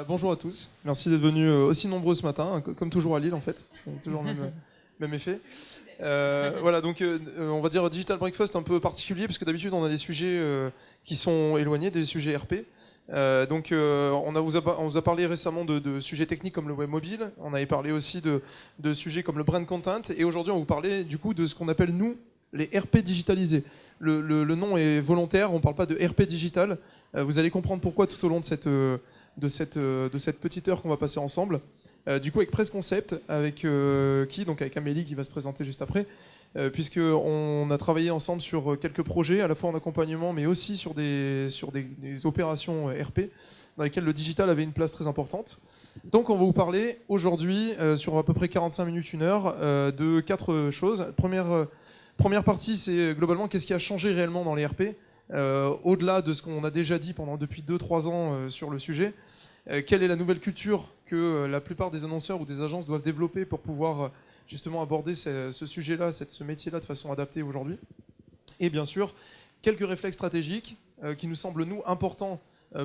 Bonjour à tous, merci d'être venus aussi nombreux ce matin, comme toujours à Lille en fait, c'est toujours le même effet. Voilà, donc on va dire Digital Breakfast un peu particulier, parce que d'habitude on a des sujets qui sont éloignés, des sujets RP. On vous a parlé récemment de sujets techniques comme le web mobile, on avait parlé aussi de sujets comme le brand content, et aujourd'hui on va vous parler du coup de ce qu'on appelle nous les RP digitalisés. Le nom est volontaire, on ne parle pas de RP digital. Vous allez comprendre pourquoi tout au long de cette petite heure qu'on va passer ensemble. Du coup, avec Presse Concept, avec avec Amélie qui va se présenter juste après, puisqu'on a travaillé ensemble sur quelques projets, à la fois en accompagnement, mais aussi sur des opérations RP, dans lesquelles le digital avait une place très importante. Donc on va vous parler aujourd'hui, sur à peu près 45 minutes, 1 heure, de 4 choses. Première partie, c'est globalement qu'est-ce qui a changé réellement dans les RP, au-delà de ce qu'on a déjà dit depuis 2-3 ans sur le sujet. Quelle est la nouvelle culture que la plupart des annonceurs ou des agences doivent développer pour pouvoir justement aborder ce sujet-là, ce métier-là de façon adaptée aujourd'hui. Et bien sûr, quelques réflexes stratégiques qui nous semblent, nous, importants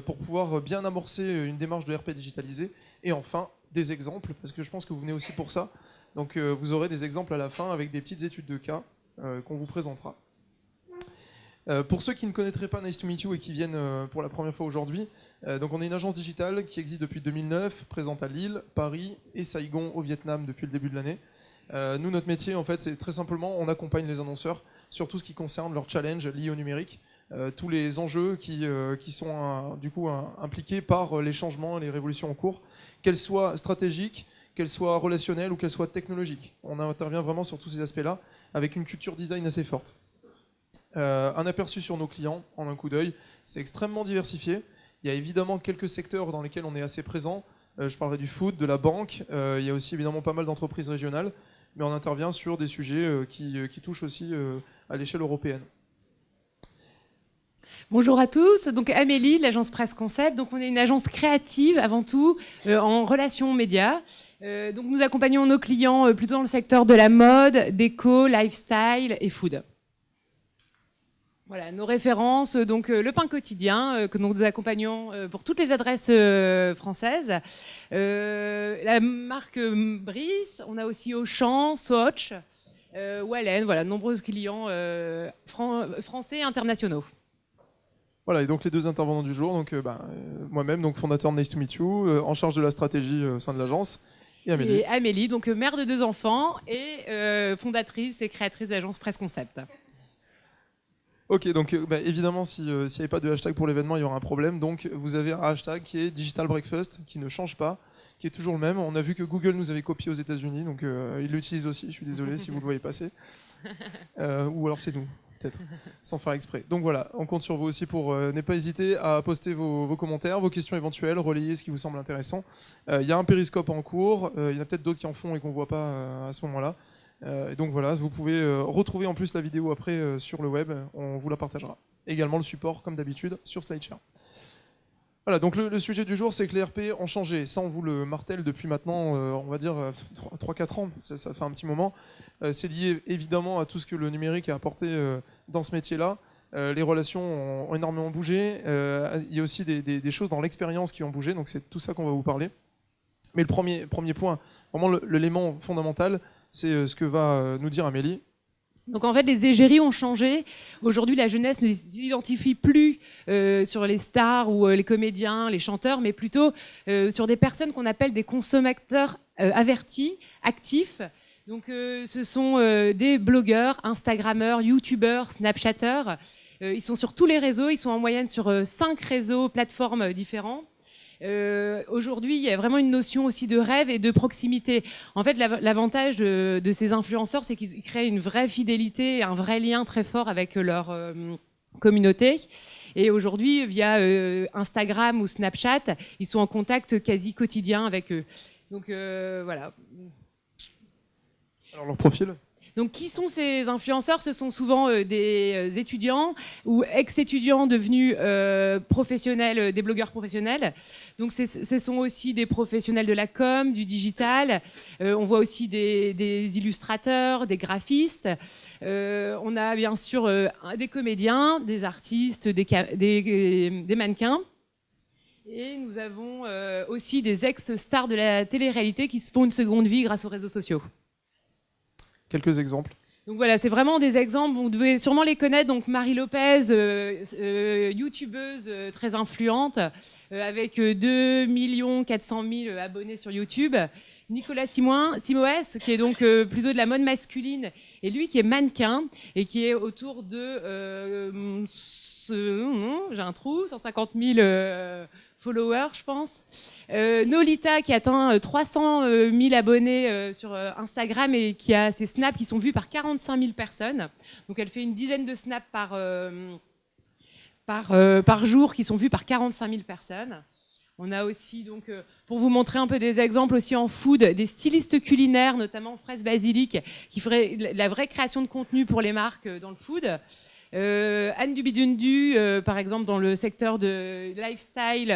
pour pouvoir bien amorcer une démarche de RP digitalisée. Et enfin, des exemples, parce que je pense que vous venez aussi pour ça. Donc vous aurez des exemples à la fin avec des petites études de cas qu'on vous présentera. Pour ceux qui ne connaîtraient pas Nice to Meet You et qui viennent pour la première fois aujourd'hui, donc on est une agence digitale qui existe depuis 2009, présente à Lille, Paris et Saigon au Vietnam depuis le début de l'année. Nous, notre métier, en fait, c'est très simplement, on accompagne les annonceurs sur tout ce qui concerne leurs challenges liés au numérique, tous les enjeux qui sont du coup impliqués par les changements et les révolutions en cours, qu'elles soient stratégiques, qu'elles soient relationnelles ou qu'elles soient technologiques. On intervient vraiment sur tous ces aspects-là avec une culture design assez forte. Un aperçu sur nos clients en un coup d'œil, c'est extrêmement diversifié. Il y a évidemment quelques secteurs dans lesquels on est assez présent. Je parlerai du food, de la banque. Il y a aussi évidemment pas mal d'entreprises régionales, mais on intervient sur des sujets qui touchent aussi à l'échelle européenne. Bonjour à tous, donc Amélie, l'agence Presse Concept. Donc on est une agence créative avant tout en relations médias. Donc nous accompagnons nos clients plutôt dans le secteur de la mode, déco, lifestyle et food. Voilà, nos références, donc le pain quotidien que nous accompagnons pour toutes les adresses françaises. La marque Brice, on a aussi Auchan, Swatch, Wallen, voilà, de nombreux clients français et internationaux. Voilà, et donc les deux intervenants du jour, donc moi-même, donc fondateur de Nice to Meet You, en charge de la stratégie au sein de l'agence, et Amélie. Et Amélie, donc mère de 2 enfants et fondatrice et créatrice de l'agence Presse Concept. Ok, donc évidemment, s'il n'y avait pas de hashtag pour l'événement, il y aura un problème. Donc vous avez un hashtag qui est Digital Breakfast, qui ne change pas, qui est toujours le même. On a vu que Google nous avait copié aux États-Unis, donc il l'utilise aussi. Je suis désolé si vous le voyez passer. Ou alors c'est nous, peut-être, sans faire exprès. Donc voilà, on compte sur vous aussi pour ne pas hésiter à poster vos commentaires, vos questions éventuelles, relayer ce qui vous semble intéressant. Il y a un périscope en cours, il y en a peut-être d'autres qui en font et qu'on ne voit pas à ce moment-là. Et donc voilà, vous pouvez retrouver en plus la vidéo après sur le web, on vous la partagera. Également le support, comme d'habitude, sur SlideShare. Voilà, donc le sujet du jour, c'est que les RP ont changé. Ça, on vous le martèle depuis maintenant, on va dire, 3-4 ans, ça fait un petit moment. C'est lié évidemment à tout ce que le numérique a apporté dans ce métier-là. Les relations ont énormément bougé. Il y a aussi des choses dans l'expérience qui ont bougé, donc c'est tout ça qu'on va vous parler. Mais le premier point, vraiment l'élément fondamental, c'est ce que va nous dire Amélie. Donc en fait, les égéries ont changé. Aujourd'hui, la jeunesse ne s'identifie plus sur les stars ou les comédiens, les chanteurs, mais plutôt sur des personnes qu'on appelle des consommateurs avertis, actifs. Donc ce sont des blogueurs, instagrammeurs, youtubeurs, snapchatteurs. Ils sont sur tous les réseaux, ils sont en moyenne sur 5 réseaux, plateformes différents. Aujourd'hui, il y a vraiment une notion aussi de rêve et de proximité. En fait, l'avantage de ces influenceurs, c'est qu'ils créent une vraie fidélité, un vrai lien très fort avec leur communauté. Et aujourd'hui, via Instagram ou Snapchat, ils sont en contact quasi quotidien avec eux. Donc voilà. Alors leur profil ? Donc, qui sont ces influenceurs? Ce sont souvent des étudiants ou ex-étudiants devenus professionnels, des blogueurs professionnels. Donc, ce sont aussi des professionnels de la com, du digital. On voit aussi des illustrateurs, des graphistes. On a bien sûr des comédiens, des artistes, des mannequins. Et nous avons aussi des ex-stars de la télé-réalité qui se font une seconde vie grâce aux réseaux sociaux. Quelques exemples. Donc voilà, c'est vraiment des exemples, vous devez sûrement les connaître. Donc Marie Lopez, youtubeuse très influente, avec 2 400 000 abonnés sur YouTube. Nicolas Simoes, qui est donc plutôt de la mode masculine, et lui qui est mannequin, et qui est autour de, j'ai un trou, 150 000 followers, je pense. Nolita, qui atteint 300 000 abonnés sur Instagram et qui a ses snaps qui sont vus par 45 000 personnes. Donc elle fait une dizaine de snaps par jour qui sont vus par 45 000 personnes. On a aussi, donc, pour vous montrer un peu des exemples aussi en food, des stylistes culinaires, notamment Fraise Basilic, qui feraient la vraie création de contenu pour les marques dans le food. Anne Dubidundu, par exemple, dans le secteur de lifestyle,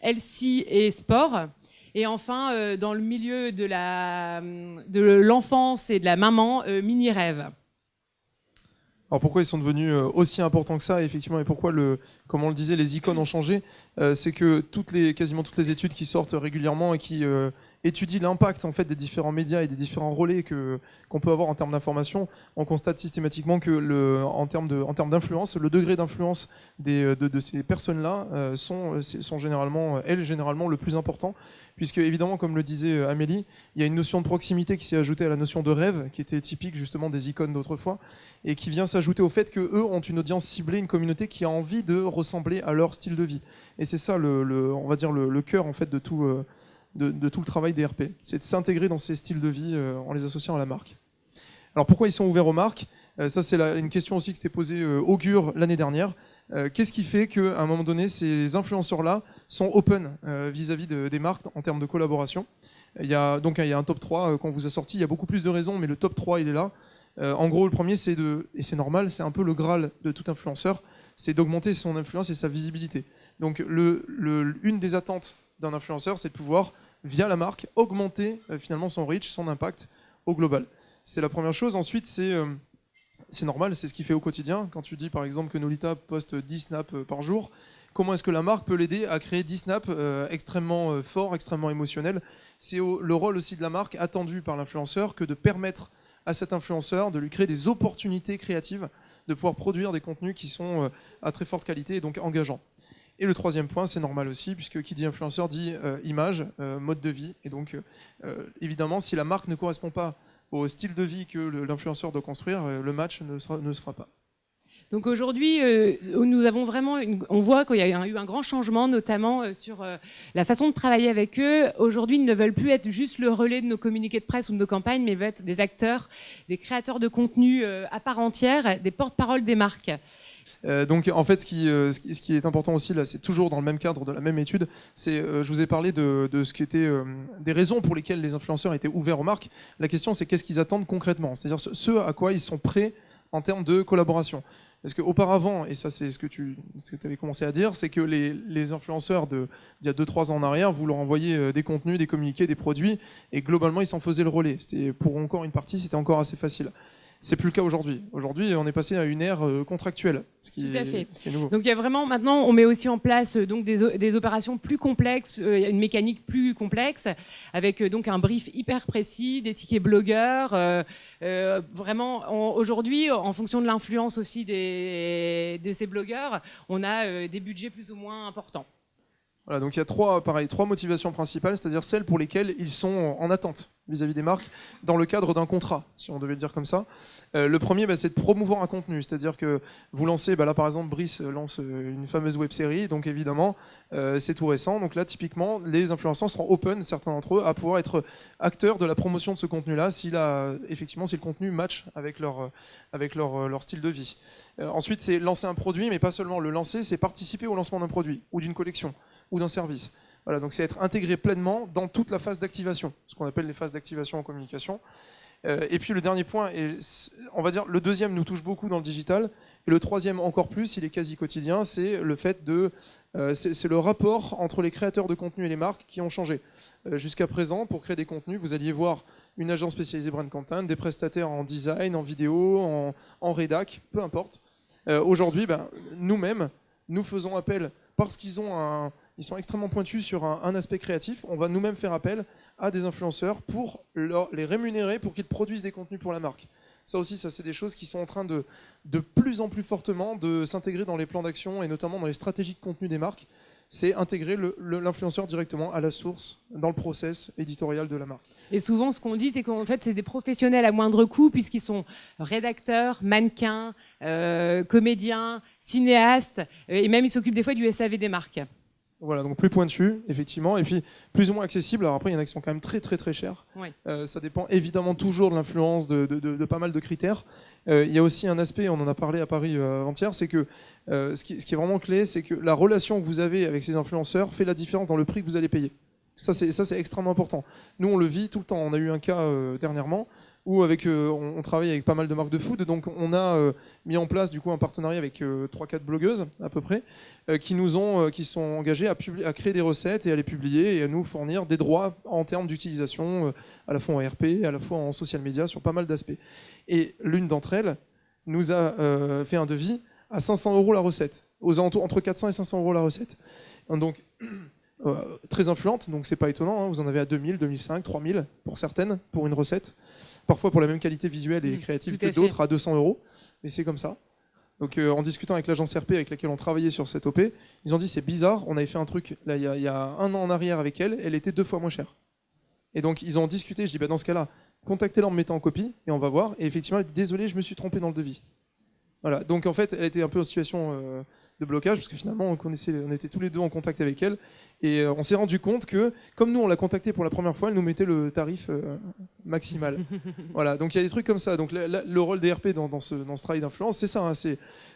healthy et sport. Et enfin, dans le milieu de l'enfance et de la maman, Mini Rêve. Alors pourquoi ils sont devenus aussi importants que ça, effectivement, et pourquoi, comme on le disait, les icônes ont changé, c'est que quasiment toutes les études qui sortent régulièrement et qui étudient l'impact en fait des différents médias et des différents relais qu'on peut avoir en termes d'information, on constate systématiquement que en termes d'influence, le degré d'influence de ces personnes-là sont généralement le plus important, puisque évidemment, comme le disait Amélie, il y a une notion de proximité qui s'est ajoutée à la notion de rêve, qui était typique justement des icônes d'autrefois, et qui vient s'ajouter au fait qu'eux ont une audience ciblée, une communauté qui a envie de ressembler à leur style de vie. Et c'est ça, on va dire, le cœur en fait de tout le travail des RP. C'est de s'intégrer dans ces styles de vie en les associant à la marque. Alors pourquoi ils sont ouverts aux marques ? Ça, c'est une question aussi qui s'était posée Augure l'année dernière. Qu'est-ce qui fait qu'à un moment donné, ces influenceurs-là sont open vis-à-vis des marques en termes de collaboration ? Il y a un top 3 qu'on vous a sorti. Il y a beaucoup plus de raisons, mais le top 3, il est là. En gros, le premier, et c'est normal, c'est un peu le Graal de tout influenceur, c'est d'augmenter son influence et sa visibilité. Donc une des attentes d'un influenceur, c'est de pouvoir, via la marque, augmenter finalement son reach, son impact au global. C'est la première chose. Ensuite, c'est normal, c'est ce qu'il fait au quotidien. Quand tu dis par exemple que Nolita poste 10 snaps par jour, comment est-ce que la marque peut l'aider à créer 10 snaps extrêmement forts, extrêmement émotionnels ? C'est le rôle aussi de la marque attendu par l'influenceur que de permettre à cet influenceur de lui créer des opportunités créatives, de pouvoir produire des contenus qui sont à très forte qualité et donc engageants. Et le troisième point, c'est normal aussi, puisque qui dit influenceur dit image, mode de vie. Et donc, évidemment, si la marque ne correspond pas au style de vie que l'influenceur doit construire, le match ne se fera pas. Donc aujourd'hui, nous avons vraiment, on voit qu'il y a eu un grand changement, notamment sur la façon de travailler avec eux. Aujourd'hui, ils ne veulent plus être juste le relais de nos communiqués de presse ou de nos campagnes, mais veulent être des acteurs, des créateurs de contenu à part entière, des porte-parole des marques. Donc en fait, ce qui est important aussi, là, c'est toujours dans le même cadre de la même étude, c'est, je vous ai parlé de ce qui était des raisons pour lesquelles les influenceurs étaient ouverts aux marques. La question, c'est qu'est-ce qu'ils attendent concrètement, c'est-à-dire ce à quoi ils sont prêts en termes de collaboration. Parce qu'auparavant, et ça c'est ce que tu avais commencé à dire, c'est que les influenceurs d'il y a 2-3 ans en arrière, vous leur envoyiez des contenus, des communiqués, des produits, et globalement ils s'en faisaient le relais. C'était, pour encore une partie, c'était encore assez facile. C'est plus le cas aujourd'hui. Aujourd'hui, on est passé à une ère contractuelle, ce qui est nouveau. Donc il y a vraiment, maintenant, on met aussi en place donc des opérations plus complexes, une mécanique plus complexe, avec donc un brief hyper précis, des tickets blogueurs. Vraiment, aujourd'hui, en fonction de l'influence aussi de ces blogueurs, on a des budgets plus ou moins importants. Voilà, donc il y a trois motivations principales, c'est-à-dire celles pour lesquelles ils sont en attente vis-à-vis des marques dans le cadre d'un contrat, si on devait le dire comme ça. Le premier, c'est de promouvoir un contenu, c'est-à-dire que vous lancez, là par exemple Brice lance une fameuse web-série, donc évidemment c'est tout récent, donc là typiquement les influenceurs seront open, certains d'entre eux, à pouvoir être acteurs de la promotion de ce contenu-là, si le contenu match avec leur style de vie. Ensuite c'est lancer un produit, mais pas seulement le lancer, c'est participer au lancement d'un produit ou d'une collection ou d'un service. Voilà, donc c'est être intégré pleinement dans toute la phase d'activation, ce qu'on appelle les phases d'activation en communication. Et puis le dernier point, et on va dire le deuxième nous touche beaucoup dans le digital, et le troisième encore plus, il est quasi quotidien, c'est le fait c'est le rapport entre les créateurs de contenu et les marques qui ont changé. Jusqu'à présent, pour créer des contenus, vous alliez voir une agence spécialisée brand content, des prestataires en design, en vidéo, en rédac, peu importe. Aujourd'hui, nous-mêmes, nous faisons appel parce qu'ils ils sont extrêmement pointus sur un aspect créatif, on va nous-mêmes faire appel à des influenceurs pour les rémunérer pour qu'ils produisent des contenus pour la marque. Ça aussi, ça c'est des choses qui sont en train de plus en plus fortement de s'intégrer dans les plans d'action et notamment dans les stratégies de contenu des marques. C'est intégrer l'influenceur directement à la source, dans le process éditorial de la marque. Et souvent, ce qu'on dit, c'est qu'en fait, c'est des professionnels à moindre coût, puisqu'ils sont rédacteurs, mannequins, comédiens, cinéastes, et même ils s'occupent des fois du SAV des marques. Voilà, donc plus pointu, effectivement, et puis plus ou moins accessible. Alors après, il y en a qui sont quand même très très très chers. Oui. Ça dépend évidemment toujours de l'influence de pas mal de critères. Il y a aussi un aspect, on en a parlé à Paris avant-hier, c'est que ce qui est vraiment clé, c'est que la relation que vous avez avec ces influenceurs fait la différence dans le prix que vous allez payer. Ça c'est extrêmement important. Nous, on le vit tout le temps. On a eu un cas dernièrement où on travaille avec pas mal de marques de food. Donc, on a mis en place du coup un partenariat avec 3-4 blogueuses à peu près qui sont engagées à créer des recettes et à les publier et à nous fournir des droits en termes d'utilisation à la fois en RP, à la fois en social media sur pas mal d'aspects. Et l'une d'entre elles nous a fait un devis à 500 € la recette, aux alentours entre 400 et 500 € la recette. Donc très influente, donc c'est pas étonnant, hein, vous en avez à 2000, 2005, 3000 pour certaines, pour une recette, parfois pour la même qualité visuelle et créative que d'autres à 200 €, mais c'est comme ça. Donc en discutant avec l'agence RP avec laquelle on travaillait sur cette OP, ils ont dit c'est bizarre, on avait fait un truc là il y a 1 an en arrière avec elle était 2 fois moins chère. Et donc ils ont discuté, je dis dans ce cas-là, contactez-la en me mettant en copie et on va voir. Et effectivement, elle dit désolé, je me suis trompé dans le devis. Voilà, donc en fait, elle était un peu en situation de blocage, parce que finalement, on était tous les deux en contact avec elle, et on s'est rendu compte que, comme nous, on l'a contactée pour la première fois, elle nous mettait le tarif maximal. Voilà, donc il y a des trucs comme ça. Donc le rôle des RP dans ce travail d'influence, c'est ça. Hein,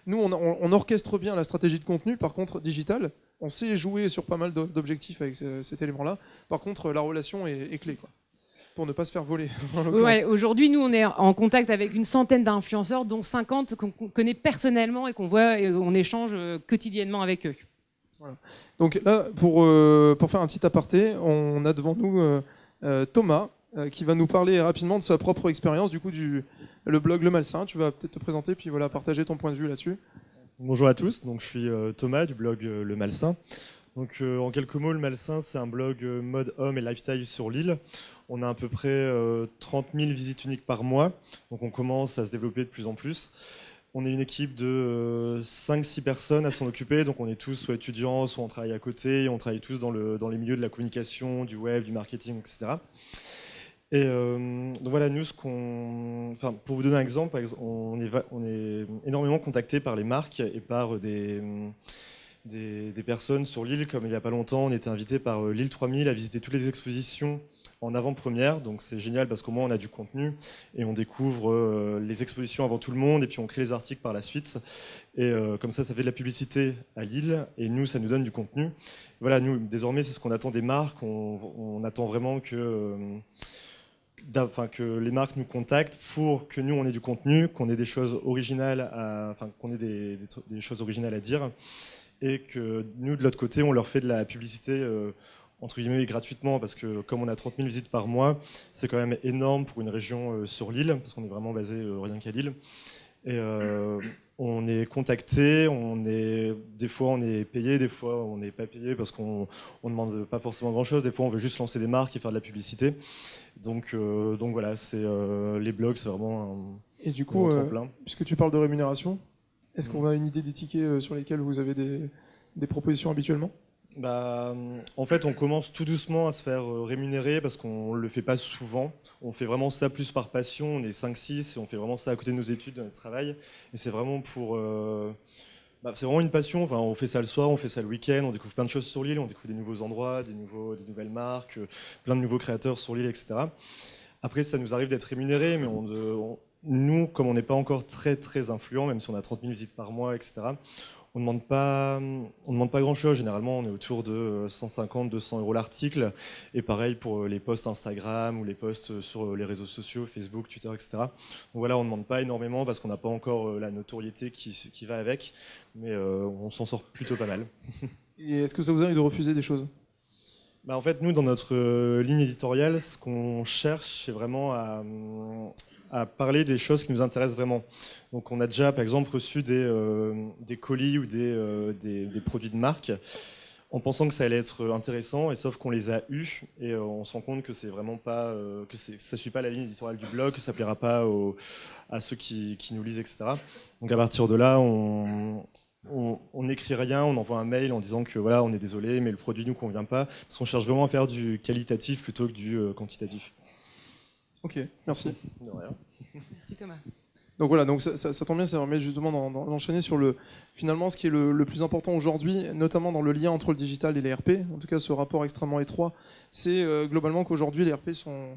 nous, on orchestre bien la stratégie de contenu, par contre, digital, on sait jouer sur pas mal d'objectifs avec cet élément-là. Par contre, la relation est clé, quoi. Pour ne pas se faire voler. Ouais, aujourd'hui, nous, on est en contact avec une centaine d'influenceurs, dont 50 qu'on connaît personnellement et qu'on voit et on échange quotidiennement avec eux. Voilà. Donc là, pour faire un petit aparté, on a devant nous Thomas, qui va nous parler rapidement de sa propre expérience, du coup, le blog Le Malsain. Tu vas peut-être te présenter, puis voilà, partager ton point de vue là-dessus. Bonjour à tous, donc je suis Thomas du blog Le Malsain. Donc, en quelques mots, Le Malsain, c'est un blog mode homme et lifestyle sur Lille. On a à peu près 30 000 visites uniques par mois, donc on commence à se développer de plus en plus. On est une équipe de 5-6 personnes à s'en occuper, donc on est tous soit étudiants, soit on travaille à côté, on travaille tous dans les milieux de la communication, du web, du marketing, etc. Et donc voilà, nous, pour vous donner un exemple, on est énormément contacté par les marques et par des personnes sur Lille, comme il n'y a pas longtemps, on était invité par Lille 3000 à visiter toutes les expositions en avant-première, donc c'est génial parce qu'au moins on a du contenu et on découvre les expositions avant tout le monde et puis on crée les articles par la suite et comme ça fait de la publicité à Lille et nous ça nous donne du contenu. Voilà, nous désormais c'est ce qu'on attend des marques, on attend vraiment que les marques nous contactent pour que nous on ait du contenu, qu'on ait des choses originales qu'on ait des choses originales à dire et que nous de l'autre côté on leur fait de la publicité entre guillemets gratuitement, parce que comme on a 30 000 visites par mois, c'est quand même énorme pour une région sur Lille, parce qu'on est vraiment basé rien qu'à Lille. Et on est contacté, des fois on est payé, des fois on n'est pas payé parce qu'on ne demande pas forcément grand-chose, des fois on veut juste lancer des marques et faire de la publicité. Donc voilà, les blogs, c'est vraiment Et du coup, tremplin. Puisque tu parles de rémunération, est-ce qu'on a une idée des tickets sur lesquels vous avez des propositions habituellement ? En fait, on commence tout doucement à se faire rémunérer parce qu'on ne le fait pas souvent. On fait vraiment ça plus par passion. On est 5-6 et on fait vraiment ça à côté de nos études, de notre travail. Et c'est vraiment c'est vraiment une passion. Enfin, on fait ça le soir, on fait ça le week-end. On découvre plein de choses sur l'île. On découvre des nouveaux endroits, des nouvelles marques, plein de nouveaux créateurs sur l'île, etc. Après, ça nous arrive d'être rémunérés, mais nous, comme on n'est pas encore très très influents, même si on a 30 000 visites par mois, etc., on ne demande pas grand-chose. Généralement, on est autour de 150-200 € l'article. Et pareil pour les posts Instagram ou les posts sur les réseaux sociaux, Facebook, Twitter, etc. Donc voilà, on ne demande pas énormément parce qu'on n'a pas encore la notoriété qui va avec. Mais on s'en sort plutôt pas mal. Et est-ce que ça vous arrive de refuser des choses ? En fait, nous, dans notre ligne éditoriale, ce qu'on cherche, c'est vraiment à parler des choses qui nous intéressent vraiment. Donc on a déjà par exemple reçu des colis ou des produits de marque en pensant que ça allait être intéressant, et sauf qu'on les a eus et on se rend compte que c'est vraiment pas ça suit pas la ligne éditoriale du blog, que ça plaira pas à ceux qui nous lisent, etc. Donc à partir de là, on n'écrit rien, on envoie un mail en disant que voilà, on est désolé, mais le produit nous convient pas, parce qu'on cherche vraiment à faire du qualitatif plutôt que du quantitatif. Ok, merci. De rien. Merci Thomas. Donc voilà, donc ça tombe bien, ça permet justement d'enchaîner sur finalement ce qui est le plus important aujourd'hui, notamment dans le lien entre le digital et les RP, en tout cas ce rapport extrêmement étroit, c'est globalement qu'aujourd'hui les RP sont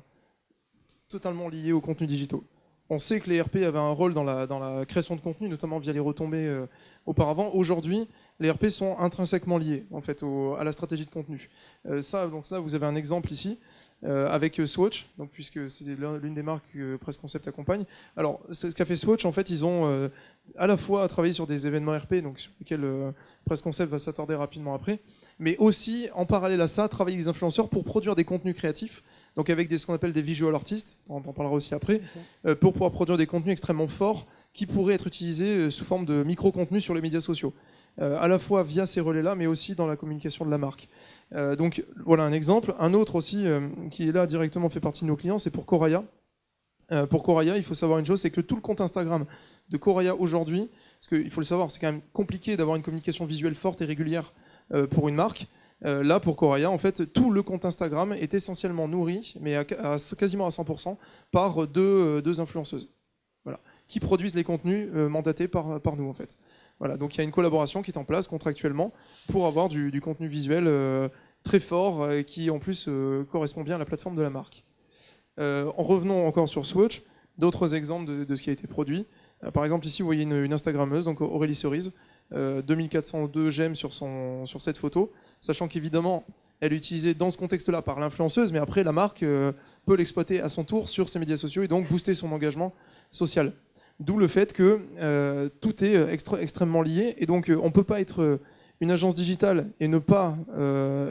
totalement liés aux contenus digitaux. On sait que les RP avaient un rôle dans la création de contenu, notamment via les retombées auparavant. Aujourd'hui, les RP sont intrinsèquement liés en fait, à la stratégie de contenu. Donc ça, vous avez un exemple ici. Avec Swatch, donc, puisque c'est l'une des marques que Presse Concept accompagne. Alors, ce qu'a fait Swatch, en fait, ils ont à la fois travaillé sur des événements RP, donc sur lesquels Presse Concept va s'attarder rapidement après, mais aussi, en parallèle à ça, travailler avec des influenceurs pour produire des contenus créatifs, donc avec ce qu'on appelle des visual artists, on en parlera aussi après, pour pouvoir produire des contenus extrêmement forts qui pourraient être utilisés sous forme de micro-contenus sur les médias sociaux. À la fois via ces relais-là, mais aussi dans la communication de la marque. Donc voilà un exemple. Un autre aussi, qui est là directement fait partie de nos clients, c'est pour Coraya. Pour Coraya, il faut savoir une chose, c'est que tout le compte Instagram de Coraya aujourd'hui, parce qu'il faut le savoir, c'est quand même compliqué d'avoir une communication visuelle forte et régulière pour une marque. Là, pour Coraya, en fait, tout le compte Instagram est essentiellement nourri, mais quasiment à 100%, par deux influenceuses, voilà, qui produisent les contenus mandatés par nous, en fait. Voilà, donc il y a une collaboration qui est en place contractuellement pour avoir du contenu visuel très fort qui en plus correspond bien à la plateforme de la marque. En revenant encore sur Swatch, d'autres exemples de ce qui a été produit. Par exemple ici vous voyez une Instagrammeuse, donc Aurélie Cerise, 2402 j'aime sur cette photo, sachant qu'évidemment elle est utilisée dans ce contexte-là par l'influenceuse, mais après la marque peut l'exploiter à son tour sur ses médias sociaux et donc booster son engagement social. D'où le fait que tout est extrêmement lié, et donc on ne peut pas être une agence digitale et ne pas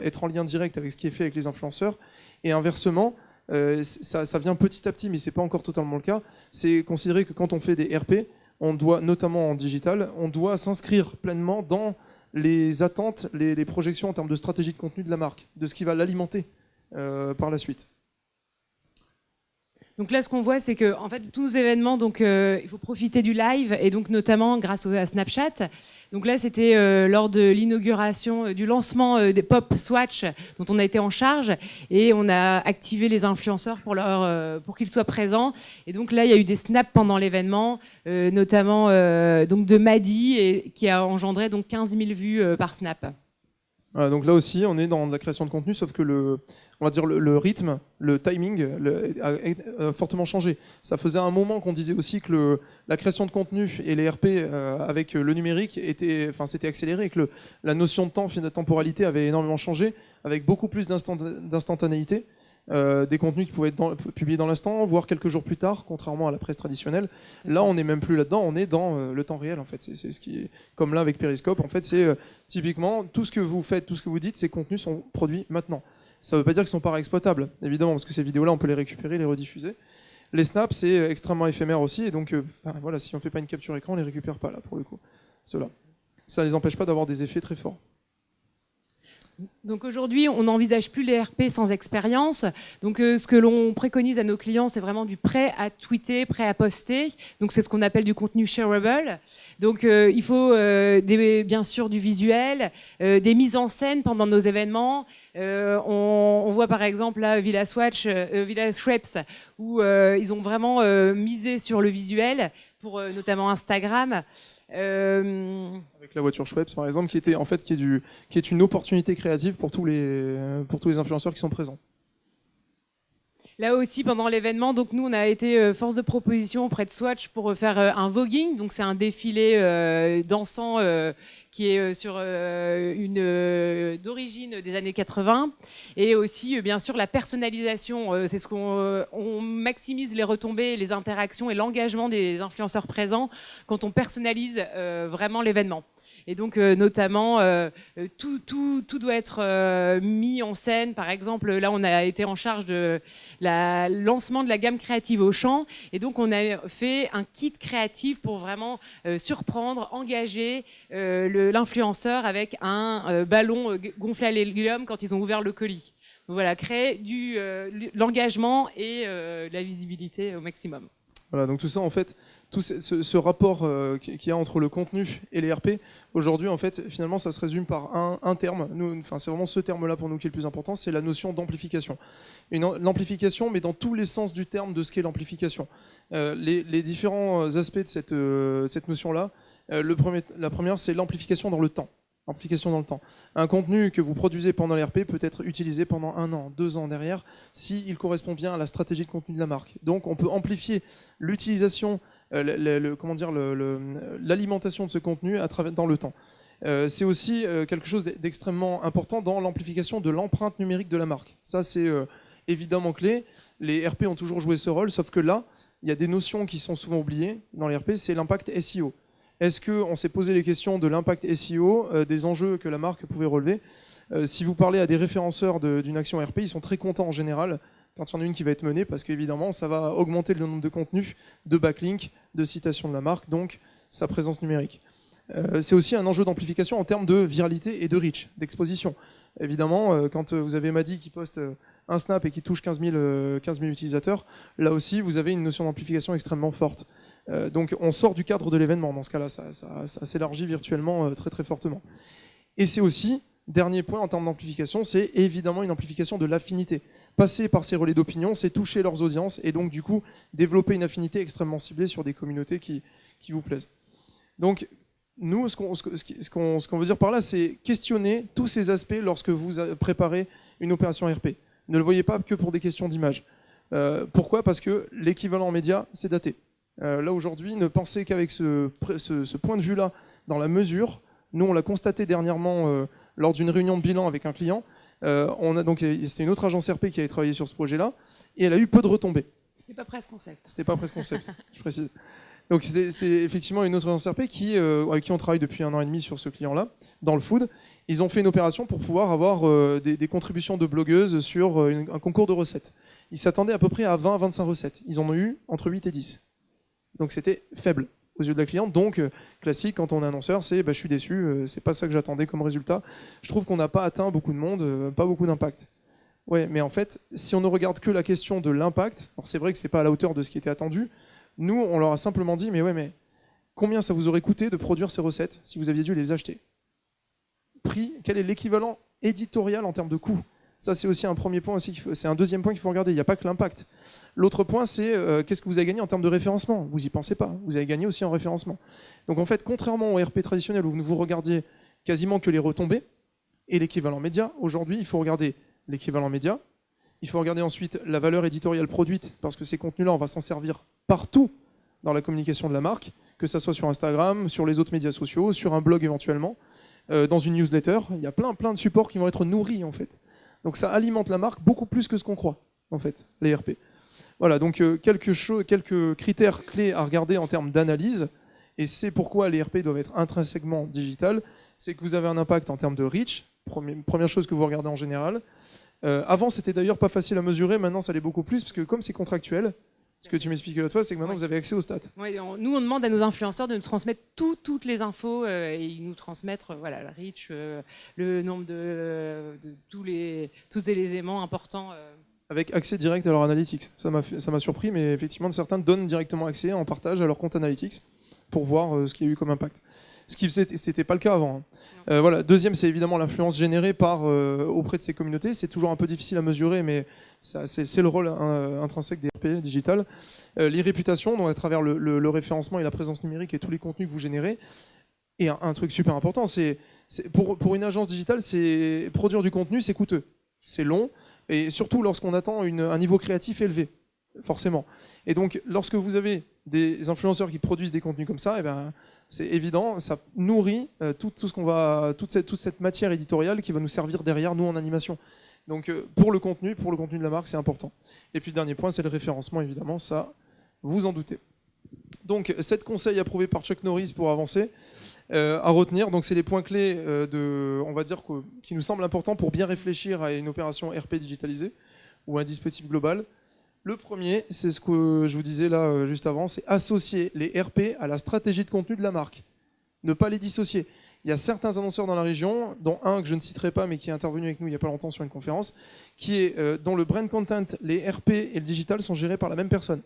être en lien direct avec ce qui est fait avec les influenceurs. Et inversement, ça vient petit à petit, mais ce n'est pas encore totalement le cas. C'est considéré que quand on fait des RP, on doit, notamment en digital, on doit s'inscrire pleinement dans les attentes, les projections en termes de stratégie de contenu de la marque, de ce qui va l'alimenter par la suite. Donc là, ce qu'on voit, c'est que en fait, tous les événements, donc, il faut profiter du live, et donc notamment grâce à Snapchat. Donc là, c'était lors de l'inauguration, du lancement des Pop Swatch, dont on a été en charge, et on a activé les influenceurs pour qu'ils soient présents. Et donc là, il y a eu des snaps pendant l'événement, notamment donc de Maddy, et qui a engendré donc 15 000 vues par snap. Voilà, donc là aussi, on est dans la création de contenu, sauf que on va dire le rythme, le timing a fortement changé. Ça faisait un moment qu'on disait aussi que la création de contenu et les RP avec le numérique s'était accéléré, et que la notion de temps, de temporalité avait énormément changé, avec beaucoup plus d'instantanéité. Des contenus qui pouvaient être publiés dans l'instant, voire quelques jours plus tard, contrairement à la presse traditionnelle. Là, on n'est même plus là-dedans, on est dans le temps réel, en fait. C'est ce qui est comme là avec Periscope. En fait, c'est typiquement tout ce que vous faites, tout ce que vous dites, ces contenus sont produits maintenant. Ça ne veut pas dire qu'ils ne sont pas réexploitables, évidemment, parce que ces vidéos-là, on peut les récupérer, les rediffuser. Les snaps, c'est extrêmement éphémère aussi, et donc, voilà, si on ne fait pas une capture écran, on ne les récupère pas, là, pour le coup. Ceux-là. Ça ne les empêche pas d'avoir des effets très forts. Donc aujourd'hui, on n'envisage plus les RP sans expérience. Donc ce que l'on préconise à nos clients, c'est vraiment du prêt à tweeter, prêt à poster. Donc c'est ce qu'on appelle du contenu shareable. Donc il faut bien sûr du visuel, des mises en scène pendant nos événements. On voit par exemple là Villa Schweppes où ils ont vraiment misé sur le visuel pour notamment Instagram. Avec la voiture Schweppes par exemple, qui est une opportunité créative pour tous les influenceurs qui sont présents. Là aussi, pendant l'événement, donc nous, on a été force de proposition auprès de Swatch pour faire un voguing. Donc c'est un défilé dansant qui est d'origine des années 80. Et aussi, bien sûr, la personnalisation. C'est ce on maximise les retombées, les interactions et l'engagement des influenceurs présents quand on personnalise vraiment l'événement. Et donc, notamment, tout doit être mis en scène. Par exemple, là, on a été en charge de lancement de la gamme créative Auchan. Et donc, on a fait un kit créatif pour vraiment surprendre, engager l'influenceur avec un ballon gonflé à l'hélium quand ils ont ouvert le colis. Donc, voilà, créer l'engagement et la visibilité au maximum. Voilà, donc tout ça, en fait, tout ce rapport qu'il y a entre le contenu et les RP, aujourd'hui, en fait, finalement, ça se résume par un terme. C'est vraiment ce terme-là pour nous qui est le plus important, c'est la notion d'amplification. L'amplification, mais dans tous les sens du terme de ce qu'est l'amplification. Les différents aspects de cette notion-là, la première, c'est l'amplification dans le temps. Amplification dans le temps. Un contenu que vous produisez pendant l'RP peut être utilisé pendant 1 an, 2 ans derrière, s'il correspond bien à la stratégie de contenu de la marque. Donc on peut amplifier l'utilisation, l'alimentation de ce contenu dans le temps. C'est aussi quelque chose d'extrêmement important dans l'amplification de l'empreinte numérique de la marque. Ça, c'est évidemment clé. Les RP ont toujours joué ce rôle, sauf que là, il y a des notions qui sont souvent oubliées dans les RP, c'est l'impact SEO. Est-ce qu'on s'est posé les questions de l'impact SEO, des enjeux que la marque pouvait relever? Si vous parlez à des référenceurs d'une action RP, ils sont très contents en général quand il y en a une qui va être menée, parce qu'évidemment, ça va augmenter le nombre de contenus, de backlinks, de citations de la marque, donc sa présence numérique. C'est aussi un enjeu d'amplification en termes de viralité et de reach, d'exposition. Évidemment, quand vous avez Madi qui poste un snap et qui touche 15 000 utilisateurs, là aussi, vous avez une notion d'amplification extrêmement forte. Donc on sort du cadre de l'événement, dans ce cas-là, ça s'élargit virtuellement très très fortement. Et c'est aussi, dernier point en termes d'amplification, c'est évidemment une amplification de l'affinité. Passer par ces relais d'opinion, c'est toucher leurs audiences et donc du coup développer une affinité extrêmement ciblée sur des communautés qui vous plaisent. Donc nous, ce qu'on veut dire par là, c'est questionner tous ces aspects lorsque vous préparez une opération RP. Ne le voyez pas que pour des questions d'image. Pourquoi? Parce que l'équivalent média, c'est daté. Là aujourd'hui, ne pensez qu'avec ce point de vue-là dans la mesure. Nous, on l'a constaté dernièrement lors d'une réunion de bilan avec un client. C'était une autre agence RP qui avait travaillé sur ce projet-là et elle a eu peu de retombées. C'était pas Presse Concept. C'était pas Presse Concept, je précise. Donc c'était effectivement une autre agence RP avec qui on travaille depuis 1 an et demi sur ce client-là, dans le food. Ils ont fait une opération pour pouvoir avoir des contributions de blogueuses sur un concours de recettes. Ils s'attendaient à peu près à 20 à 25 recettes. Ils en ont eu entre 8 et 10. Donc c'était faible aux yeux de la cliente. Donc classique, quand on est annonceur, c'est je suis déçu, c'est pas ça que j'attendais comme résultat. Je trouve qu'on n'a pas atteint beaucoup de monde, pas beaucoup d'impact. Ouais, mais en fait, si on ne regarde que la question de l'impact, alors c'est vrai que c'est pas à la hauteur de ce qui était attendu, nous on leur a simplement dit mais combien ça vous aurait coûté de produire ces recettes si vous aviez dû les acheter? Prix, quel est l'équivalent éditorial en termes de coût? Ça, c'est aussi un premier point, c'est un deuxième point qu'il faut regarder. Il n'y a pas que l'impact. L'autre point, c'est qu'est-ce que vous avez gagné en termes de référencement? Vous n'y pensez pas. Vous avez gagné aussi en référencement. Donc en fait, contrairement au RP traditionnel où vous regardiez quasiment que les retombées et l'équivalent média, aujourd'hui, il faut regarder l'équivalent média. Il faut regarder ensuite la valeur éditoriale produite, parce que ces contenus-là, on va s'en servir partout dans la communication de la marque, que ça soit sur Instagram, sur les autres médias sociaux, sur un blog éventuellement, dans une newsletter. Il y a plein de supports qui vont être nourris en fait. Donc ça alimente la marque beaucoup plus que ce qu'on croit, en fait, les RP. Voilà, donc quelques critères clés à regarder en termes d'analyse, et c'est pourquoi les RP doivent être intrinsèquement digital, c'est que vous avez un impact en termes de reach, première chose que vous regardez en général. Avant, c'était d'ailleurs pas facile à mesurer, maintenant ça l'est beaucoup plus, parce que comme c'est contractuel, ce que tu m'expliquais l'autre fois, c'est que maintenant vous avez accès aux stats. Oui, nous, on demande à nos influenceurs de nous transmettre toutes les infos et ils nous transmettent le reach, le nombre de tous les éléments importants. Avec accès direct à leur analytics. Ça m'a surpris, mais effectivement, certains donnent directement accès en partage à leur compte analytics pour voir ce qu'il y a eu comme impact. Ce qui n'était pas le cas avant. Voilà. Deuxième, c'est évidemment l'influence générée auprès de ces communautés. C'est toujours un peu difficile à mesurer, mais c'est le rôle intrinsèque des RP digital. Les réputations, donc à travers le référencement et la présence numérique et tous les contenus que vous générez. Et un truc super important, pour une agence digitale, produire du contenu, c'est coûteux. C'est long, et surtout lorsqu'on attend un niveau créatif élevé, forcément. Et donc, lorsque vous avez des influenceurs qui produisent des contenus comme ça, c'est évident, ça nourrit toute cette matière éditoriale qui va nous servir derrière, nous, en animation. Donc, pour le contenu de la marque, c'est important. Et puis, le dernier point, c'est le référencement, évidemment, ça, vous en doutez. Donc, 7 conseils approuvés par Chuck Norris pour avancer. À retenir, donc c'est les points clés on va dire qui nous semblent importants pour bien réfléchir à une opération RP digitalisée ou un dispositif global. Le premier, c'est ce que je vous disais là juste avant, c'est associer les RP à la stratégie de contenu de la marque. Ne pas les dissocier. Il y a certains annonceurs dans la région, dont un que je ne citerai pas, mais qui est intervenu avec nous il n'y a pas longtemps sur une conférence, dont le brand content, les RP et le digital sont gérés par la même personne.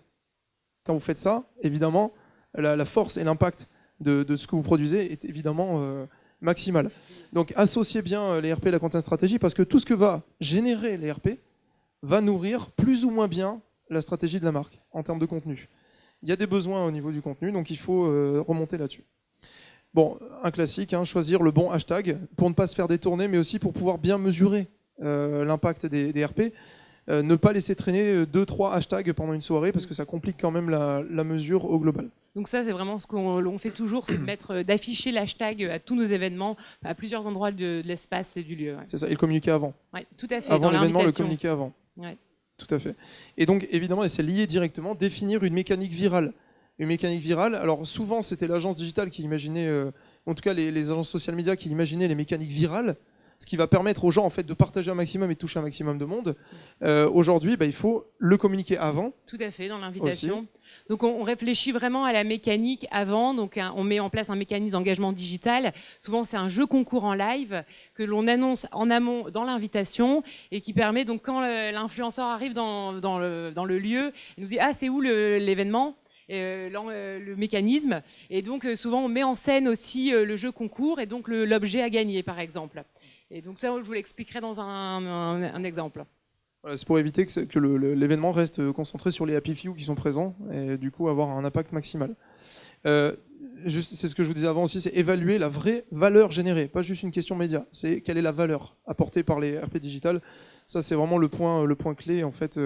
Quand vous faites ça, évidemment, la force et l'impact de ce que vous produisez est évidemment maximale. Donc associez bien les RP et la content stratégie, parce que tout ce que va générer les RP va nourrir plus ou moins bien la stratégie de la marque en termes de contenu. Il y a des besoins au niveau du contenu, donc il faut remonter là-dessus. Bon, un classique, choisir le bon hashtag pour ne pas se faire détourner, mais aussi pour pouvoir bien mesurer l'impact des RP. Ne pas laisser traîner 2-3 hashtags pendant une soirée, parce que ça complique quand même la mesure au global. Donc ça, c'est vraiment ce qu'on fait toujours, c'est d'afficher l'hashtag à tous nos événements, à plusieurs endroits de l'espace et du lieu. Ouais. C'est ça, et le communiquer avant. Ouais, tout à fait. Avant l'événement, le communiquer avant. Ouais. Tout à fait. Et donc, évidemment, et c'est lié directement, définir une mécanique virale. Une mécanique virale, alors souvent, c'était l'agence digitale qui imaginait, en tout cas les agences social media qui imaginaient les mécaniques virales, ce qui va permettre aux gens en fait, de partager un maximum et de toucher un maximum de monde. Aujourd'hui, il faut le communiquer avant. Tout à fait, dans l'invitation. Aussi. Donc on réfléchit vraiment à la mécanique avant, donc on met en place un mécanisme d'engagement digital. Souvent c'est un jeu concours en live que l'on annonce en amont dans l'invitation et qui permet donc quand l'influenceur arrive dans le lieu, il nous dit ah c'est où l'événement, le mécanisme, et donc souvent on met en scène aussi le jeu concours et donc l'objet à gagner par exemple. Et donc ça je vous l'expliquerai dans un exemple. C'est pour éviter que l'événement reste concentré sur les happy few qui sont présents et du coup avoir un impact maximal. C'est ce que je vous disais avant aussi, c'est évaluer la vraie valeur générée, pas juste une question média. C'est quelle est la valeur apportée par les RP digital. Ça c'est vraiment le point clé en fait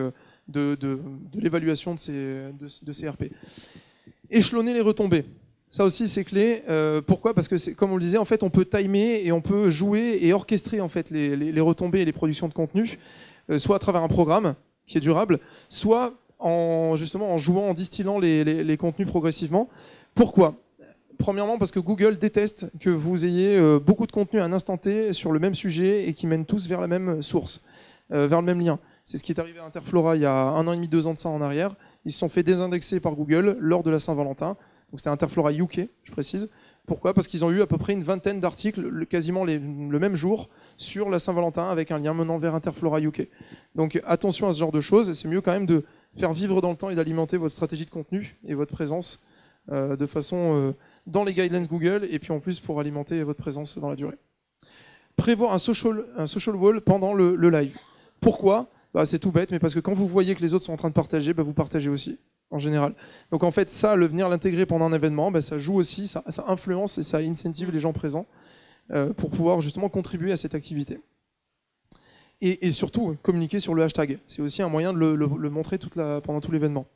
de l'évaluation de ces RP. Échelonner les retombées. Ça aussi c'est clé. Pourquoi ? Parce que comme on le disait, en fait, on peut timer et on peut jouer et orchestrer en fait les retombées et les productions de contenu. Soit à travers un programme qui est durable, soit en jouant, en distillant les contenus progressivement. Pourquoi ? Premièrement, parce que Google déteste que vous ayez beaucoup de contenu à un instant T sur le même sujet et qui mènent tous vers la même source, vers le même lien. C'est ce qui est arrivé à Interflora il y a 1 an et demi, 2 ans de ça en arrière. Ils se sont fait désindexer par Google lors de la Saint-Valentin. Donc c'était Interflora UK, je précise. Pourquoi ? Parce qu'ils ont eu à peu près une vingtaine d'articles, quasiment le même jour, sur la Saint-Valentin avec un lien menant vers Interflora UK. Donc attention à ce genre de choses, c'est mieux quand même de faire vivre dans le temps et d'alimenter votre stratégie de contenu et votre présence de façon dans les guidelines Google et puis en plus pour alimenter votre présence dans la durée. Prévoir un social wall pendant le live. Pourquoi ? C'est tout bête, mais parce que quand vous voyez que les autres sont en train de partager, vous partagez aussi. En général. Donc en fait, venir l'intégrer pendant un événement, ça joue aussi, ça influence et ça incentive les gens présents pour pouvoir justement contribuer à cette activité. Et surtout, communiquer sur le hashtag. C'est aussi un moyen de le montrer pendant tout l'événement.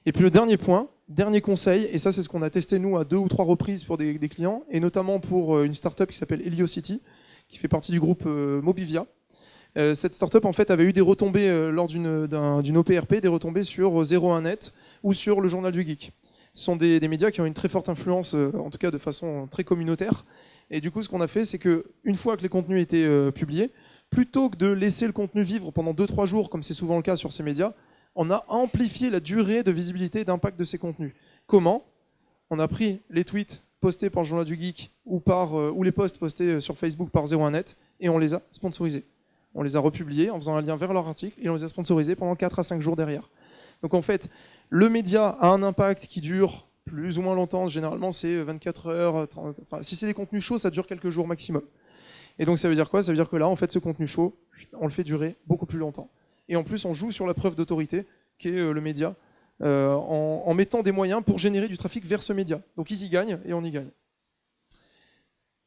Et puis le dernier conseil, et ça c'est ce qu'on a testé nous à 2 ou 3 reprises pour des clients, et notamment pour une startup qui s'appelle Heliocity, qui fait partie du groupe Mobivia. Cette startup en fait avait eu des retombées lors d'une OPRP, des retombées sur 01net ou sur le Journal du Geek. Ce sont des médias qui ont une très forte influence, en tout cas de façon très communautaire. Et du coup, ce qu'on a fait, c'est qu'une fois que les contenus étaient publiés, plutôt que de laisser le contenu vivre pendant 2-3 jours, comme c'est souvent le cas sur ces médias, on a amplifié la durée de visibilité et d'impact de ces contenus. Comment ? On a pris les tweets postés par le Journal du Geek ou les posts postés sur Facebook par 01net et on les a sponsorisés. On les a republiés en faisant un lien vers leur article et on les a sponsorisés pendant 4 à 5 jours derrière. Donc en fait, le média a un impact qui dure plus ou moins longtemps. Généralement, c'est 24 heures. 30, si c'est des contenus chauds, ça dure quelques jours maximum. Et donc ça veut dire quoi ? Ça veut dire que là, en fait, ce contenu chaud, on le fait durer beaucoup plus longtemps. Et en plus, on joue sur la preuve d'autorité qu'est le média en mettant des moyens pour générer du trafic vers ce média. Donc ils y gagnent et on y gagne.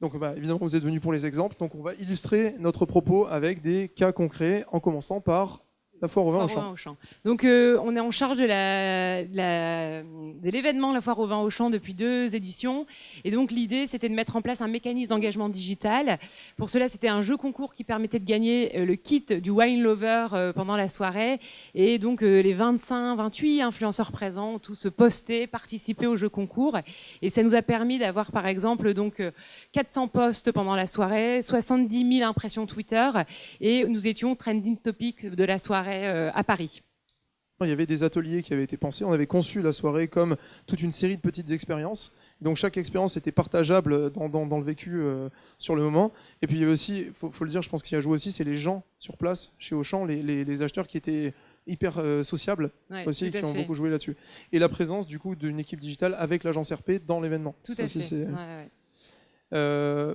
Donc évidemment, vous êtes venus pour les exemples. Donc on va illustrer notre propos avec des cas concrets, en commençant par La foire au vin Foire au champ. Donc, on est en charge de l'événement La Foire au vin au champ depuis 2 éditions. Et donc, l'idée, c'était de mettre en place un mécanisme d'engagement digital. Pour cela, c'était un jeu concours qui permettait de gagner le kit du Wine Lover pendant la soirée. Et donc, les 28 influenceurs présents ont tous posté, participé au jeu concours. Et ça nous a permis d'avoir, par exemple, donc, 400 posts pendant la soirée, 70 000 impressions Twitter. Et nous étions trending topics de la soirée à Paris. Il y avait des ateliers qui avaient été pensés. On avait conçu la soirée comme toute une série de petites expériences. Donc chaque expérience était partageable dans le vécu sur le moment. Et puis il y avait aussi, faut le dire, je pense qu'il y a joué aussi, c'est les gens sur place chez Auchan, les acheteurs qui étaient hyper sociables aussi, qui ont beaucoup joué là-dessus. Et la présence du coup d'une équipe digitale avec l'agence RP dans l'événement. Tout à fait.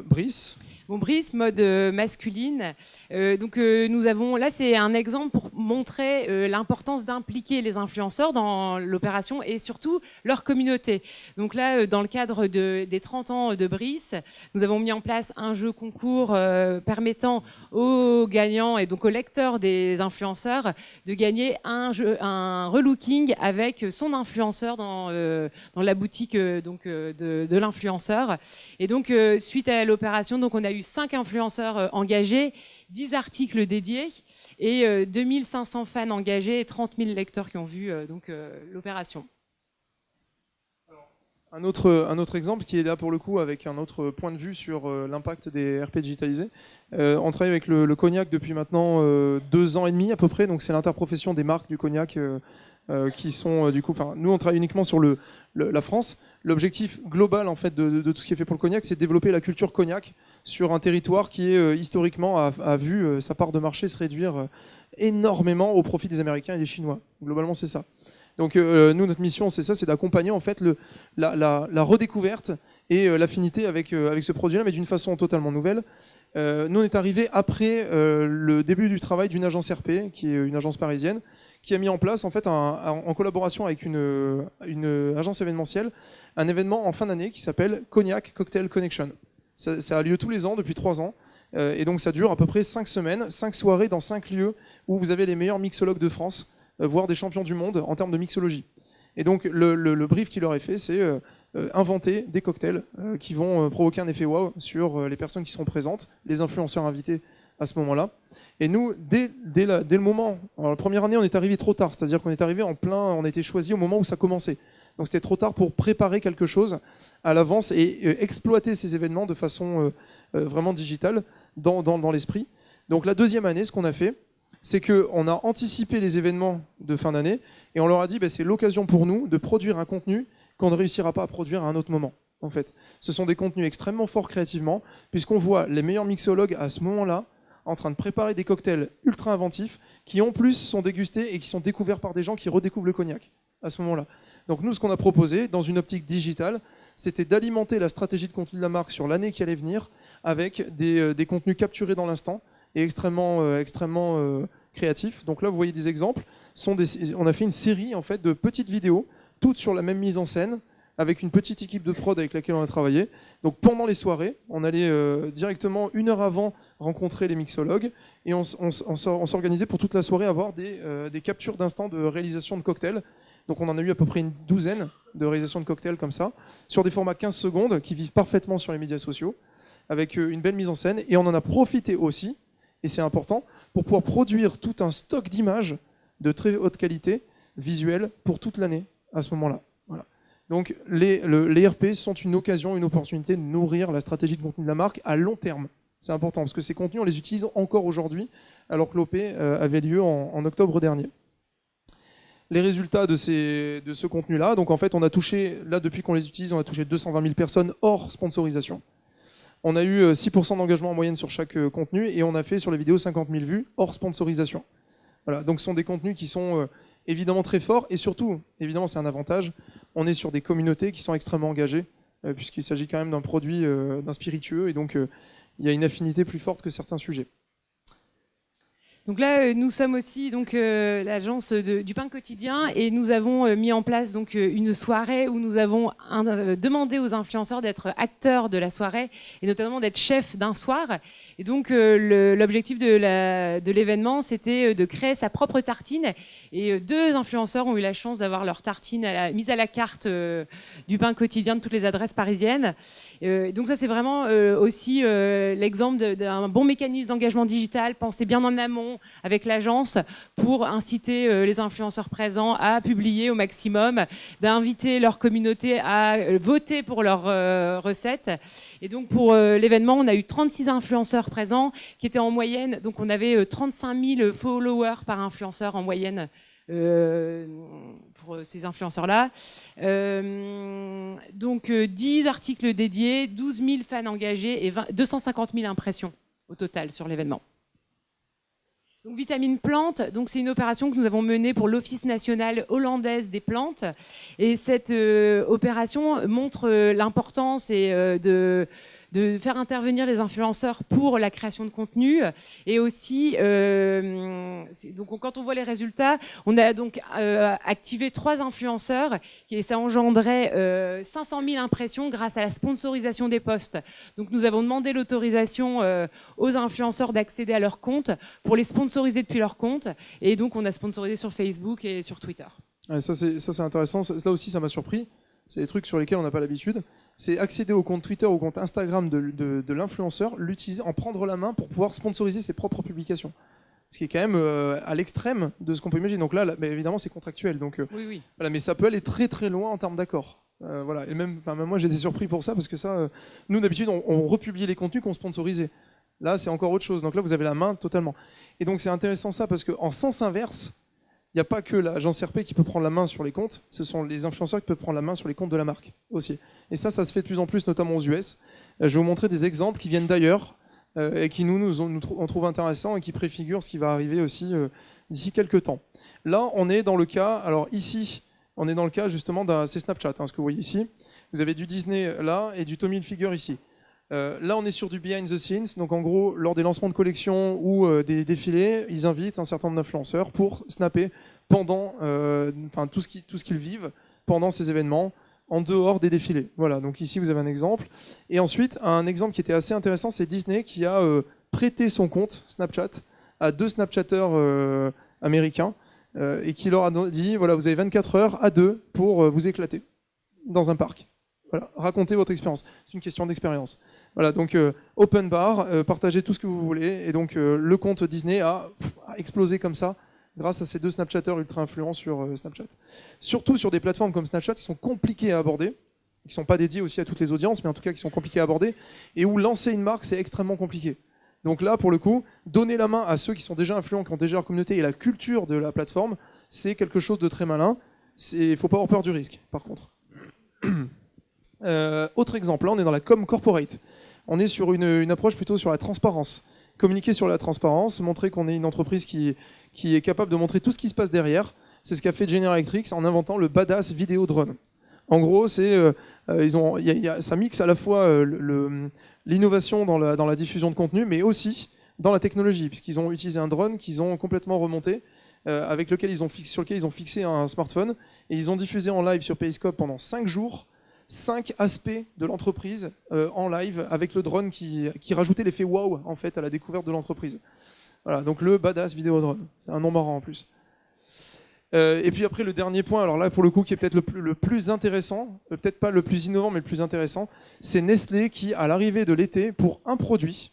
Brice. Bon, Brice, mode masculine. Donc nous avons, là c'est un exemple pour montrer l'importance d'impliquer les influenceurs dans l'opération et surtout leur communauté. Donc là, dans le cadre des 30 ans de Brice, nous avons mis en place un jeu concours permettant aux gagnants et donc aux lecteurs des influenceurs de gagner un relooking avec son influenceur dans la boutique de l'influenceur. Et donc suite à l'opération, donc on a eu 5 influenceurs engagés, 10 articles dédiés et 2500 fans engagés et 30 000 lecteurs qui ont vu l'opération. Un autre exemple qui est là pour le coup avec un autre point de vue sur l'impact des RP digitalisés. On travaille avec le cognac depuis maintenant 2 ans et demi à peu près, donc c'est l'interprofession des marques du cognac qui sont du coup, nous on travaille uniquement sur la France. L'objectif global en fait de tout ce qui est fait pour le cognac, c'est de développer la culture cognac sur un territoire qui est historiquement a vu sa part de marché se réduire énormément au profit des Américains et des Chinois. Globalement, c'est ça. Donc nous, notre mission, c'est ça, c'est d'accompagner en fait la redécouverte et l'affinité avec ce produit-là, mais d'une façon totalement nouvelle. Nous, on est arrivé après le début du travail d'une agence RP, qui est une agence parisienne, qui a mis en place, en fait, en collaboration avec une agence événementielle, un événement en fin d'année qui s'appelle Cognac Cocktail Connection. Ça a lieu tous les ans, depuis 3 ans. Et donc ça dure à peu près 5 semaines, 5 soirées dans 5 lieux où vous avez les meilleurs mixologues de France, voire des champions du monde en termes de mixologie. Et donc le brief qui leur est fait, c'est inventer des cocktails qui vont provoquer un effet wow sur les personnes qui seront présentes, les influenceurs invités à ce moment-là. Et nous, dès le moment, alors la première année, on est arrivé trop tard, c'est-à-dire qu'on est arrivé on a été choisi au moment où ça commençait. Donc c'était trop tard pour préparer quelque chose à l'avance et exploiter ces événements de façon vraiment digitale dans l'esprit. Donc la deuxième année, ce qu'on a fait, c'est qu'on a anticipé les événements de fin d'année et on leur a dit c'est l'occasion pour nous de produire un contenu qu'on ne réussira pas à produire à un autre moment. En fait, ce sont des contenus extrêmement forts créativement, puisqu'on voit les meilleurs mixologues à ce moment-là en train de préparer des cocktails ultra inventifs qui en plus sont dégustés et qui sont découverts par des gens qui redécouvrent le cognac à ce moment-là. Donc nous, ce qu'on a proposé dans une optique digitale, c'était d'alimenter la stratégie de contenu de la marque sur l'année qui allait venir avec des contenus capturés dans l'instant et extrêmement créatifs. Donc là, vous voyez des exemples. On a fait une série en fait de petites vidéos, toutes sur la même mise en scène, avec une petite équipe de prod avec laquelle on a travaillé. Donc pendant les soirées, on allait directement 1 heure avant rencontrer les mixologues et on s'organisait pour toute la soirée à avoir des captures d'instants de réalisation de cocktails. Donc on en a eu à peu près une douzaine de réalisations de cocktails comme ça, sur des formats 15 secondes qui vivent parfaitement sur les médias sociaux, avec une belle mise en scène. Et on en a profité aussi, et c'est important, pour pouvoir produire tout un stock d'images de très haute qualité visuelle pour toute l'année à ce moment-là. Voilà. Donc les RP sont une occasion, une opportunité de nourrir la stratégie de contenu de la marque à long terme. C'est important parce que ces contenus, on les utilise encore aujourd'hui, alors que l'OP avait lieu en octobre dernier. Les résultats de ce contenu-là, donc en fait, on a touché, là depuis qu'on les utilise, on a touché 220 000 personnes hors sponsorisation. On a eu 6% d'engagement en moyenne sur chaque contenu et on a fait sur les vidéos 50 000 vues hors sponsorisation. Voilà, donc ce sont des contenus qui sont évidemment très forts et surtout, évidemment c'est un avantage, on est sur des communautés qui sont extrêmement engagées puisqu'il s'agit quand même d'un produit, d'un spiritueux et donc il y a une affinité plus forte que certains sujets. Donc là, nous sommes aussi donc l'agence du pain quotidien et nous avons mis en place donc une soirée où nous avons demandé aux influenceurs d'être acteurs de la soirée et notamment d'être chefs d'un soir. Et donc l'objectif de l'événement, c'était de créer sa propre tartine. Et 2 influenceurs ont eu la chance d'avoir leur tartine mise à la carte du pain quotidien de toutes les adresses parisiennes. Donc ça, c'est vraiment aussi l'exemple d'un bon mécanisme d'engagement digital pensé bien en amont avec l'agence pour inciter les influenceurs présents à publier au maximum, d'inviter leur communauté à voter pour leurs recettes. Et donc pour l'événement, on a eu 36 influenceurs présents qui étaient en moyenne, donc on avait 35 000 followers par influenceur en moyenne pour ces influenceurs-là. Donc 10 articles dédiés, 12 000 fans engagés et 250 000 impressions au total sur l'événement. Donc Vitamine Plante, donc c'est une opération que nous avons menée pour l'Office national hollandaise des plantes. Et cette opération montre l'importance de faire intervenir les influenceurs pour la création de contenu. Et aussi, donc quand on voit les résultats, on a donc activé 3 influenceurs et ça engendrait 500 000 impressions grâce à la sponsorisation des posts. Donc nous avons demandé l'autorisation aux influenceurs d'accéder à leur compte pour les sponsoriser depuis leur compte. Et donc on a sponsorisé sur Facebook et sur Twitter. Ouais, ça c'est intéressant. Là aussi, ça m'a surpris. C'est des trucs sur lesquels on n'a pas l'habitude. C'est accéder au compte Twitter ou au compte Instagram de l'influenceur, l'utiliser, en prendre la main pour pouvoir sponsoriser ses propres publications. Ce qui est quand même à l'extrême de ce qu'on peut imaginer. Donc là mais évidemment, c'est contractuel. Donc, oui. Voilà, mais ça peut aller très très loin en termes d'accord. Voilà. Et même moi, j'étais surpris pour ça parce que ça, nous d'habitude, on republiait les contenus qu'on sponsorisait. Là, c'est encore autre chose. Donc là, vous avez la main totalement. Et donc c'est intéressant ça parce qu'en sens inverse, il n'y a pas que l'agence RP qui peut prendre la main sur les comptes, ce sont les influenceurs qui peuvent prendre la main sur les comptes de la marque aussi. Et ça se fait de plus en plus, notamment aux US. Je vais vous montrer des exemples qui viennent d'ailleurs et qui on trouve intéressants et qui préfigurent ce qui va arriver aussi d'ici quelques temps. Là, on est dans le cas, alors ici, on est dans le cas justement c'est Snapchat, ce que vous voyez ici. Vous avez du Disney là et du Tommy Hilfiger ici. Là, on est sur du behind the scenes. Donc, en gros, lors des lancements de collections ou des défilés, ils invitent un certain nombre d'influenceurs pour snapper pendant tout ce qu'ils vivent pendant ces événements, en dehors des défilés. Voilà, donc ici, vous avez un exemple. Et ensuite, un exemple qui était assez intéressant, c'est Disney qui a prêté son compte Snapchat à 2 Snapchatters américains et qui leur a dit, voilà, vous avez 24 heures à 2 pour vous éclater dans un parc. Voilà, racontez votre expérience. C'est une question d'expérience. Voilà, donc open bar, partagez tout ce que vous voulez. Et donc le compte Disney a explosé comme ça grâce à ces 2 Snapchatters ultra influents sur Snapchat. Surtout sur des plateformes comme Snapchat qui sont compliquées à aborder, qui ne sont pas dédiées aussi à toutes les audiences, mais en tout cas qui sont compliquées à aborder, et où lancer une marque, c'est extrêmement compliqué. Donc là, pour le coup, donner la main à ceux qui sont déjà influents, qui ont déjà leur communauté et la culture de la plateforme, c'est quelque chose de très malin. Il ne faut pas avoir peur du risque, par contre. Autre exemple, là on est dans la com corporate. On est sur une approche plutôt sur la transparence. Communiquer sur la transparence, montrer qu'on est une entreprise qui est capable de montrer tout ce qui se passe derrière. C'est ce qu'a fait General Electric en inventant le badass vidéo drone. En gros, ça mixe à la fois l'innovation dans la diffusion de contenu, mais aussi dans la technologie, puisqu'ils ont utilisé un drone qu'ils ont complètement remonté, sur lequel ils ont fixé un smartphone, et ils ont diffusé en live sur Periscope pendant 5 jours 5 aspects de l'entreprise en live avec le drone qui rajoutait l'effet wow en fait à la découverte de l'entreprise. Voilà, donc le badass vidéo drone. C'est un nom marrant en plus. Et puis après le dernier point, alors là pour le coup qui est peut-être le plus intéressant, peut-être pas le plus innovant mais le plus intéressant, c'est Nestlé qui à l'arrivée de l'été pour un produit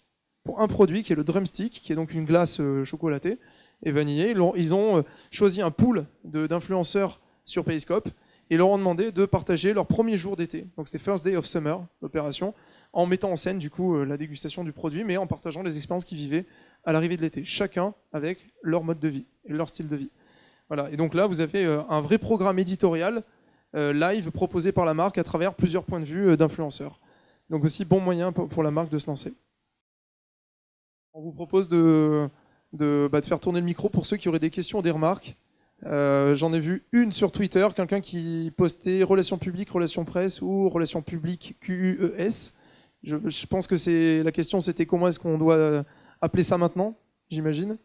qui est le drumstick, qui est donc une glace chocolatée et vanillée, ils ont choisi un pool d'influenceurs sur Periscope et leur ont demandé de partager leur premier jour d'été. Donc c'était First Day of Summer, l'opération, en mettant en scène du coup la dégustation du produit, mais en partageant les expériences qu'ils vivaient à l'arrivée de l'été, chacun avec leur mode de vie et leur style de vie. Voilà. Et donc là, vous avez un vrai programme éditorial live proposé par la marque à travers plusieurs points de vue d'influenceurs. Donc aussi bon moyen pour la marque de se lancer. On vous propose de faire tourner le micro pour ceux qui auraient des questions ou des remarques. J'en ai vu une sur Twitter, quelqu'un qui postait relations publiques, relations presse ou relations publiques QUES. Je pense que la question c'était comment est-ce qu'on doit appeler ça maintenant, j'imagine.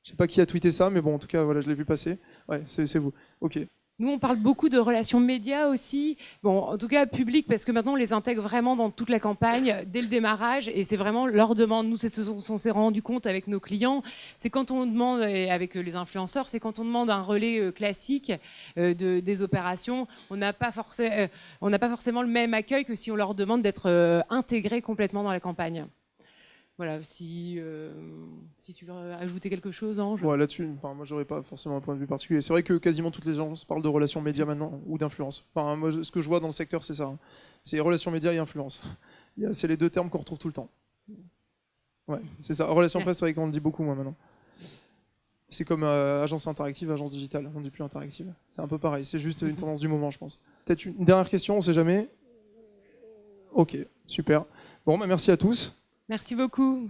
Je sais pas qui a tweeté ça, mais bon, en tout cas, voilà, je l'ai vu passer. Ouais, c'est vous. Ok. Nous, on parle beaucoup de relations médias aussi. Bon, en tout cas, public, parce que maintenant, on les intègre vraiment dans toute la campagne, dès le démarrage. Et c'est vraiment leur demande. Nous, c'est ce qu'on s'est rendu compte avec nos clients. C'est quand on demande, et avec les influenceurs, c'est quand on demande un relais classique des opérations, on n'a pas forcément le même accueil que si on leur demande d'être intégrés complètement dans la campagne. Voilà, si tu veux ajouter quelque chose, Ange. Ouais, là-dessus, moi, j'aurais pas forcément un point de vue particulier. C'est vrai que quasiment toutes les gens parlent de relations médias maintenant, ou d'influence. Enfin, moi, ce que je vois dans le secteur, c'est ça. C'est relations médias et influence. C'est les deux termes qu'on retrouve tout le temps. Ouais, c'est ça. Relations presse, c'est vrai qu'on le dit beaucoup, moi, maintenant. C'est comme agence interactive, agence digitale. On ne dit plus interactive. C'est un peu pareil. C'est juste une tendance du moment, je pense. Peut-être une dernière question, on ne sait jamais. Ok, super. Bon, merci à tous. Merci beaucoup.